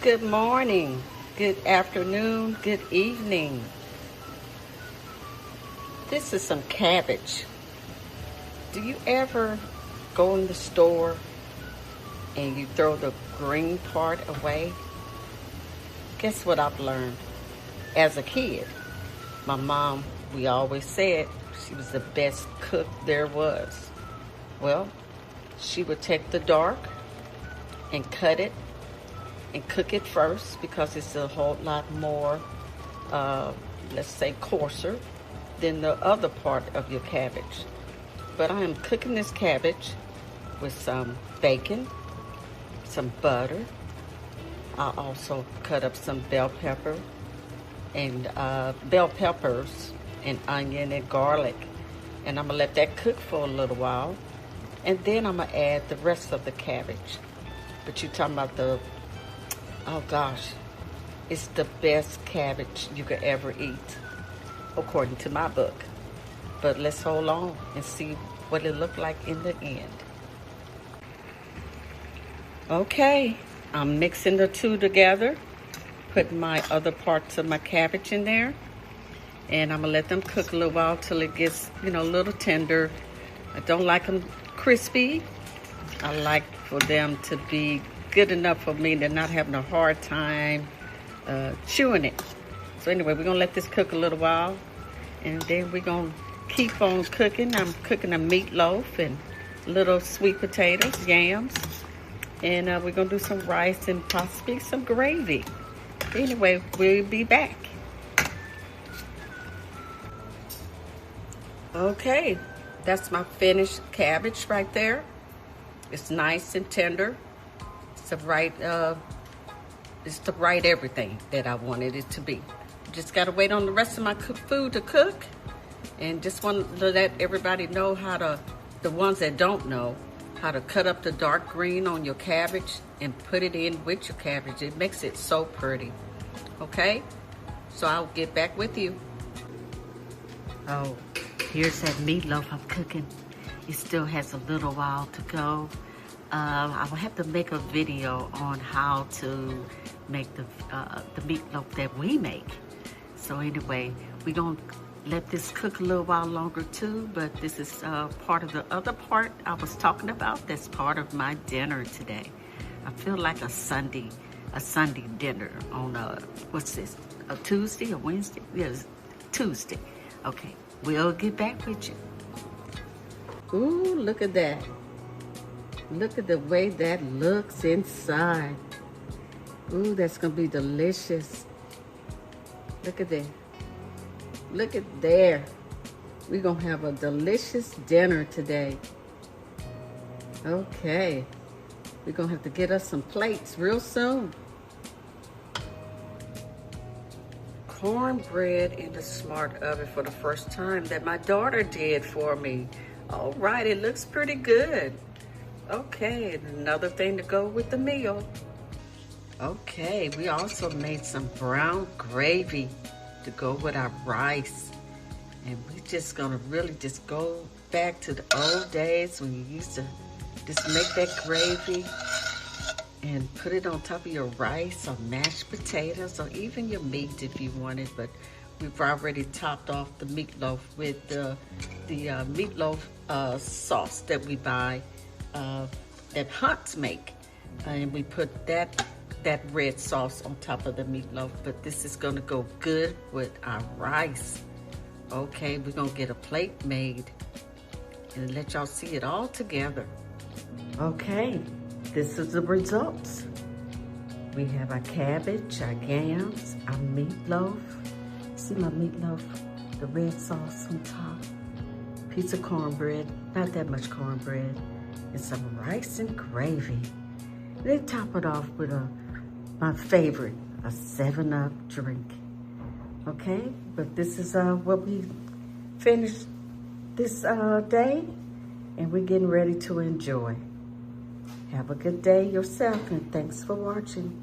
Good morning, good afternoon, good evening. This is some cabbage. Do you ever go in the store and you throw the green part away? Guess what I've learned? As a kid, my mom, we always said she was the best cook there was. Well, she would take the dark and cut it and cook it first because it's a whole lot more, let's say, coarser than the other part of your cabbage. But I am cooking this cabbage with some bacon, some butter. I also cut up some bell pepper and bell peppers and onion and garlic. And I'm gonna let that cook for a little while. And then I'm gonna add the rest of the cabbage. But you're talking about oh gosh, it's the best cabbage you could ever eat, according to my book. But let's hold on and see what it looked like in the end. Okay, I'm mixing the two together, putting my other parts of my cabbage in there, and I'm gonna let them cook a little while till it gets, a little tender. I don't like them crispy. I like for them to be good enough for me to not having a hard time chewing it. So anyway, we're gonna let this cook a little while, and then we're gonna keep on cooking. I'm cooking a meatloaf and little sweet potatoes, yams, and we're gonna do some rice and possibly some gravy. Anyway, we'll be back. Okay, that's my finished cabbage right there. It's nice and tender. It's the right everything that I wanted it to be. Just gotta wait on the rest of my food to cook, and just want to let everybody know the ones that don't know, how to cut up the dark green on your cabbage and put it in with your cabbage. It makes it so pretty. Okay, so I'll get back with you. Oh, here's that meatloaf I'm cooking. It still has a little while to go. I will have to make a video on how to make the meatloaf that we make. So anyway, we're gonna let this cook a little while longer too, but this is part of the other part I was talking about. That's part of my dinner today. I feel like a Sunday dinner on what's this, a Tuesday or Wednesday? Yes, Tuesday. Okay, we'll get back with you. Ooh, look at that. Look at the way that looks inside. Ooh, that's gonna be delicious. Look at that. Look at there. We're gonna have a delicious dinner today. Okay. We're gonna have to get us some plates real soon. Cornbread in the smart oven for the first time that my daughter did for me. All right, it looks pretty good. Okay, another thing to go with the meal. Okay, we also made some brown gravy to go with our rice. And we're just gonna really just go back to the old days when you used to just make that gravy and put it on top of your rice or mashed potatoes or even your meat if you wanted. But we've already topped off the meatloaf with the meatloaf sauce that we buy, that Hunts make, and we put that red sauce on top of the meatloaf. But this is gonna go good with our rice. Okay, we're gonna get a plate made and let y'all see it all together. Okay, this is the results. We have our cabbage, our yams, our meatloaf. See my meatloaf, the red sauce on top, piece of cornbread, not that much cornbread, and some rice and gravy. Then top it off with my favorite, a 7-Up drink. Okay, but this is what we finished this day, and we're getting ready to enjoy. Have a good day yourself, and thanks for watching.